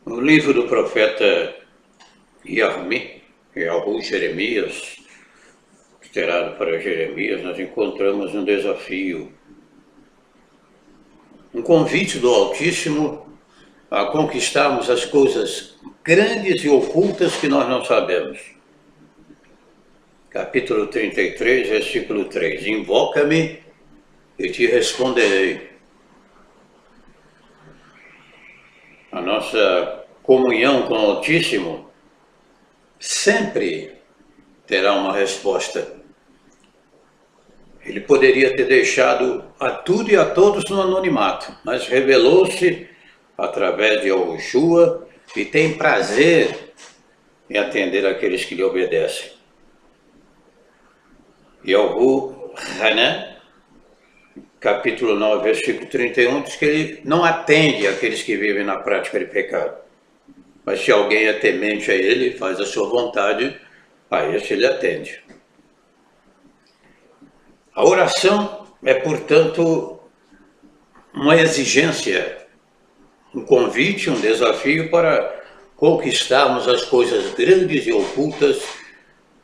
No livro do profeta Yahu Jeremias, considerado para Jeremias, nós encontramos um desafio, um convite do Altíssimo a conquistarmos as coisas grandes e ocultas que nós não sabemos. Capítulo 33, versículo 3. Invoca-me e te responderei. A nossa comunhão com o Altíssimo sempre terá uma resposta. Ele poderia ter deixado a tudo e a todos no anonimato, mas revelou-se através de Yahushua e tem prazer em atender aqueles que lhe obedecem. Yahu Hanan, capítulo 9, versículo 31, diz que ele não atende aqueles que vivem na prática de pecado. Mas se alguém é temente a ele, faz a sua vontade, a esse ele atende. A oração é, portanto, uma exigência, um convite, um desafio para conquistarmos as coisas grandes e ocultas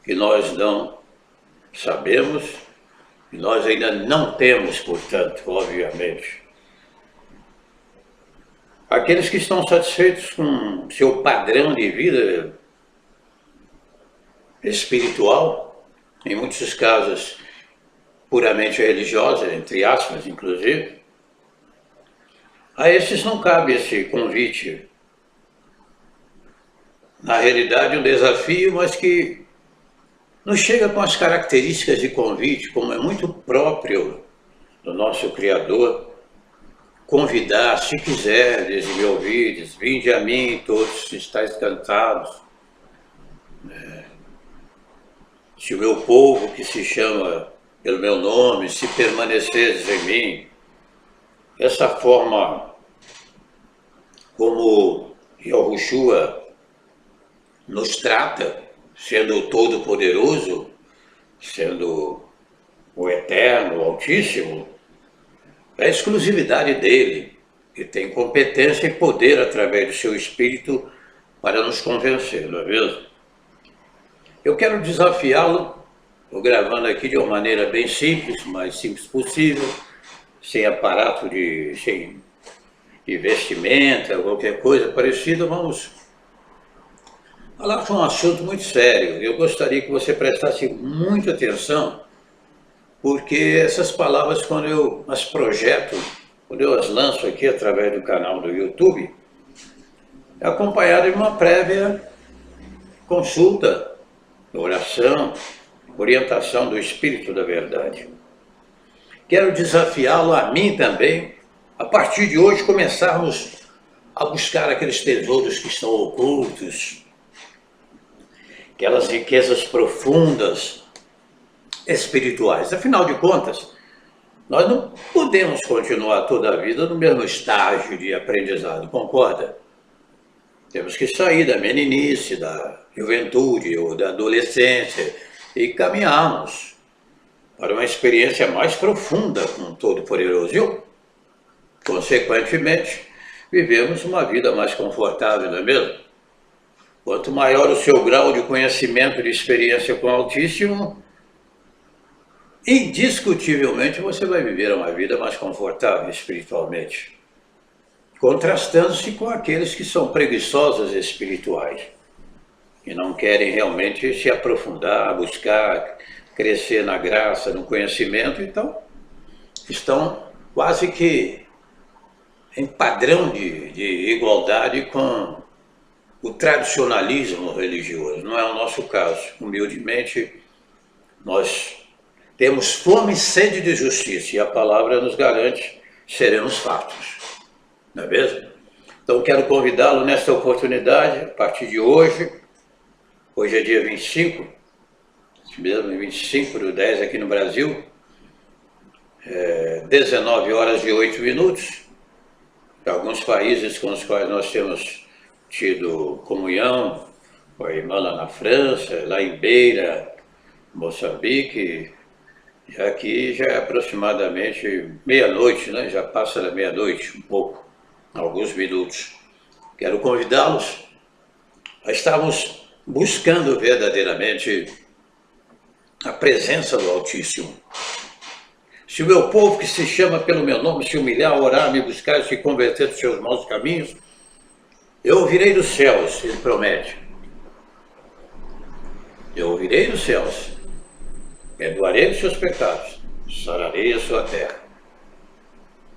que nós não sabemos e nós ainda não temos, portanto, obviamente. Aqueles que estão satisfeitos com seu padrão de vida espiritual, em muitos casos puramente religiosa, entre aspas, inclusive, a esses não cabe esse convite. Na realidade, um desafio, mas que não chega com as características de convite, como é muito próprio do nosso Criador, convidar, se quiserdes e me ouvides, vinde a mim, todos que estáis cansados. Se o meu povo, que se chama pelo meu nome, se permaneceres em mim, essa forma como Yahushua nos trata, sendo o Todo-Poderoso, sendo o Eterno, o Altíssimo, é a exclusividade dele, que tem competência e poder através do seu Espírito para nos convencer, não é mesmo? Eu quero desafiá-lo, estou gravando aqui de uma maneira bem simples, mais simples possível, sem aparato sem vestimenta, qualquer coisa parecida. Vamos falar de um assunto muito sério. Eu gostaria que você prestasse muita atenção, porque essas palavras, quando eu as projeto, quando eu as lanço aqui através do canal do YouTube, é acompanhado de uma prévia consulta, oração, orientação do Espírito da Verdade. Quero desafiá-lo a mim também, a partir de hoje começarmos a buscar aqueles tesouros que estão ocultos, aquelas riquezas profundas, espirituais. Afinal de contas, nós não podemos continuar toda a vida no mesmo estágio de aprendizado, concorda? Temos que sair da meninice, da juventude ou da adolescência e caminharmos para uma experiência mais profunda com o Todo-Poderoso. E, consequentemente, vivemos uma vida mais confortável, não é mesmo? Quanto maior o seu grau de conhecimento, de experiência com o Altíssimo, indiscutivelmente você vai viver uma vida mais confortável espiritualmente, contrastando-se com aqueles que são preguiçosos espirituais e não querem realmente se aprofundar, buscar crescer na graça, no conhecimento, então estão quase que em padrão de igualdade com o tradicionalismo religioso. Não é o nosso caso. Humildemente, nós temos fome e sede de justiça, e a palavra nos garante seremos fartos, não é mesmo? Então quero convidá-lo nesta oportunidade, a partir de hoje é dia 25, mesmo 25/10 aqui no Brasil, 19 horas e 8 minutos, em alguns países com os quais nós temos tido comunhão, com a irmã lá na França, lá em Beira, Moçambique, e aqui já é aproximadamente meia-noite, né? Já passa da meia-noite, um pouco, alguns minutos. Quero convidá-los a estarmos buscando verdadeiramente a presença do Altíssimo. Se o meu povo que se chama pelo meu nome se humilhar, orar, me buscar e se converter dos seus maus caminhos, eu ouvirei dos céus, ele promete. Eu ouvirei dos céus, perdoarei os seus pecados, sararei a sua terra.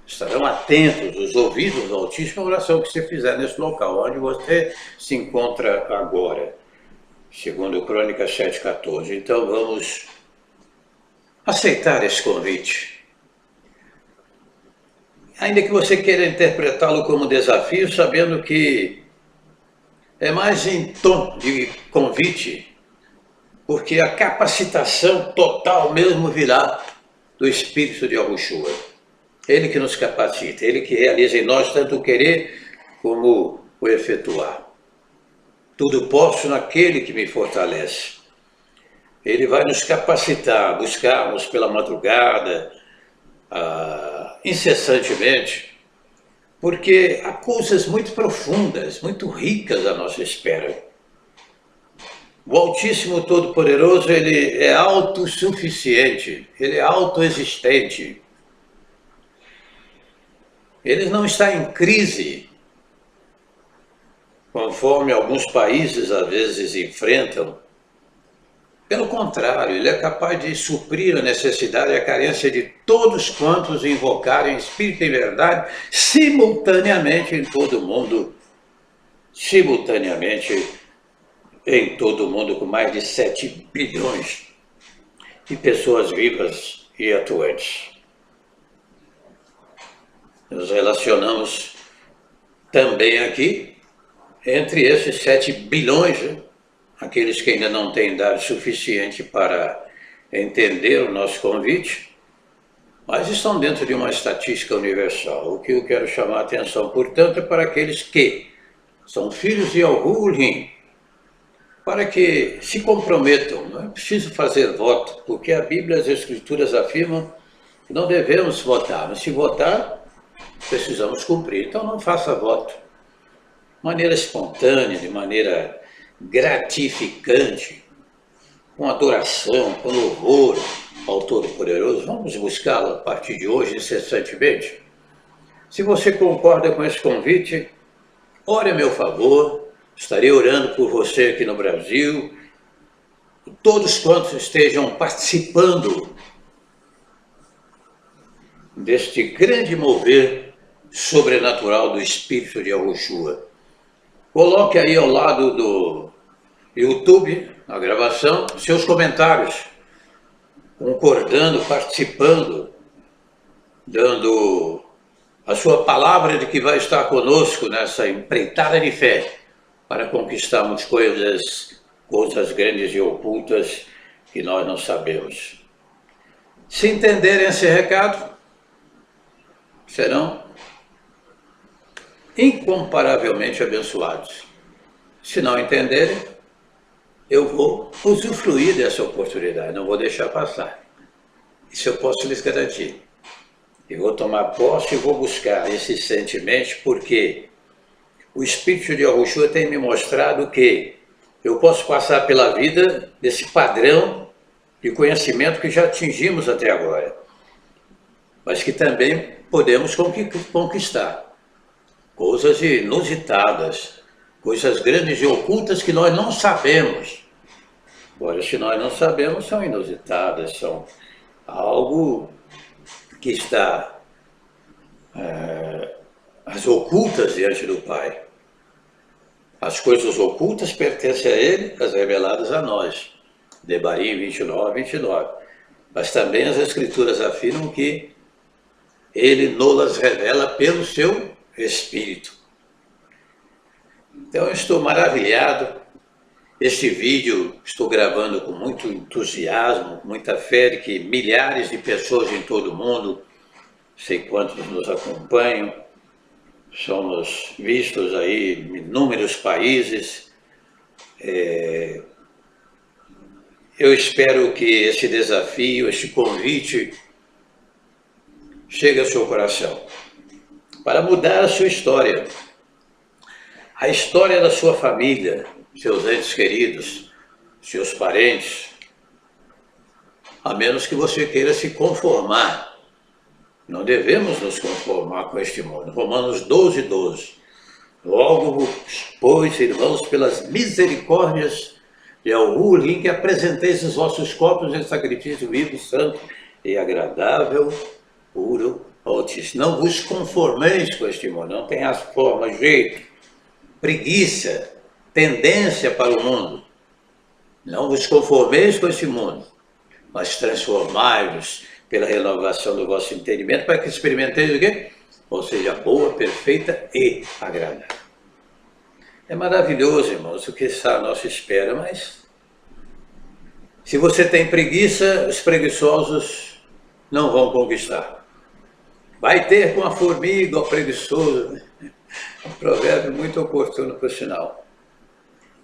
Estarão atentos os ouvidos do Altíssimo à oração que você fizer nesse local, onde você se encontra agora, segundo Crônicas 7,14. Então vamos aceitar esse convite. Ainda que você queira interpretá-lo como desafio, sabendo que é mais em tom de convite, porque a capacitação total mesmo virá do Espírito de Yahushua. Ele que nos capacita, Ele que realiza em nós tanto o querer como o efetuar. Tudo posso naquele que me fortalece. Ele vai nos capacitar a buscarmos pela madrugada, incessantemente, porque há coisas muito profundas, muito ricas à nossa espera. O Altíssimo Todo-Poderoso, Ele é autossuficiente, Ele é autoexistente. Ele não está em crise, conforme alguns países às vezes enfrentam. Pelo contrário, ele é capaz de suprir a necessidade e a carência de todos quantos invocarem Espírito e verdade simultaneamente em todo o mundo. Simultaneamente em todo o mundo, com mais de 7 bilhões de pessoas vivas e atuantes. Nos relacionamos também aqui entre esses 7 bilhões, aqueles que ainda não têm idade suficiente para entender o nosso convite, mas estão dentro de uma estatística universal. O que eu quero chamar a atenção, portanto, é para aqueles que são filhos de Yahuwah, para que se comprometam. Não é preciso fazer voto, porque a Bíblia e as Escrituras afirmam que não devemos votar, mas se votar, precisamos cumprir. Então não faça voto. De maneira espontânea, de maneira gratificante, com adoração, com louvor ao Todo-Poderoso. Vamos buscá-lo a partir de hoje, incessantemente. Se você concorda com esse convite, ore a meu favor. Estarei orando por você aqui no Brasil. Todos quantos estejam participando deste grande mover sobrenatural do Espírito de Yahushua. Coloque aí ao lado do YouTube, na gravação, seus comentários, concordando, participando, dando a sua palavra de que vai estar conosco nessa empreitada de fé para conquistarmos coisas grandes e ocultas que nós não sabemos. Se entenderem esse recado, serão incomparavelmente abençoados. Se não entenderem, eu vou usufruir dessa oportunidade, não vou deixar passar. Isso eu posso lhes garantir. Eu vou tomar posse e vou buscar insistentemente, porque o Espírito de Yahushua tem me mostrado que eu posso passar pela vida desse padrão de conhecimento que já atingimos até agora, mas que também podemos conquistar coisas inusitadas, coisas grandes e ocultas que nós não sabemos. Agora, se nós não sabemos, são inusitadas, são algo que está as ocultas diante do Pai. As coisas ocultas pertencem a Ele, as reveladas a nós. Devarim 29:29. Mas também as Escrituras afirmam que Ele nos revela pelo seu Espírito. Então eu estou maravilhado. Este vídeo estou gravando com muito entusiasmo, com muita fé de que milhares de pessoas em todo o mundo, sei quantos nos acompanham, somos vistos aí em inúmeros países. Eu espero que esse desafio, esse convite, chegue ao seu coração, para mudar a sua história. a história da sua família, seus entes queridos, seus parentes, a menos que você queira se conformar. Não devemos nos conformar com este mundo. Romanos 12, 12. Logo, pois, irmãos, pelas misericórdias de algum em que apresenteis os vossos corpos em sacrifício vivo, santo e agradável, puro, altíssimo. Não vos conformeis com este mundo, não tenha as formas, jeito, preguiça, tendência para o mundo. Não vos conformeis com este mundo, mas transformai-vos pela renovação do vosso entendimento, para que experimenteis o quê? Ou seja, boa, perfeita e agradável. É maravilhoso, irmãos, o que está à nossa espera, mas se você tem preguiça, os preguiçosos não vão conquistar. Vai ter com a formiga, o preguiçoso. Um provérbio muito oportuno, por sinal.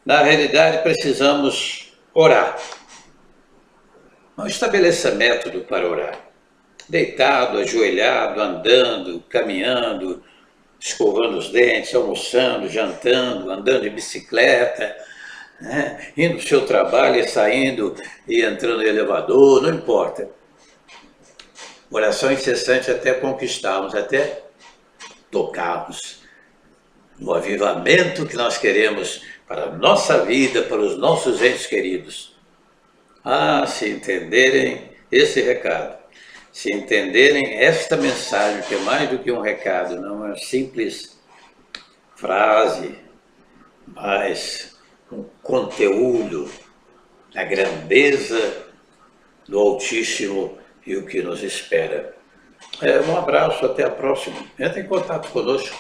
Na realidade, precisamos orar. Não estabeleça método para orar. Deitado, ajoelhado, andando, caminhando, escovando os dentes, almoçando, jantando, andando de bicicleta, né? Indo para o seu trabalho e saindo e entrando no elevador, não importa. Oração incessante até conquistarmos, até tocarmos no avivamento que nós queremos para a nossa vida, para os nossos entes queridos. Ah, se entenderem esse recado, se entenderem esta mensagem, que é mais do que um recado, não é uma simples frase, mas um conteúdo da grandeza do Altíssimo e o que nos espera. Um abraço, até a próxima. Entre em contato conosco.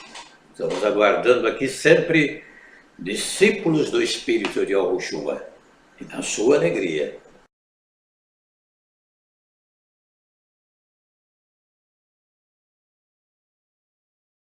Estamos aguardando aqui sempre discípulos do Espírito de Yahushua e na sua alegria.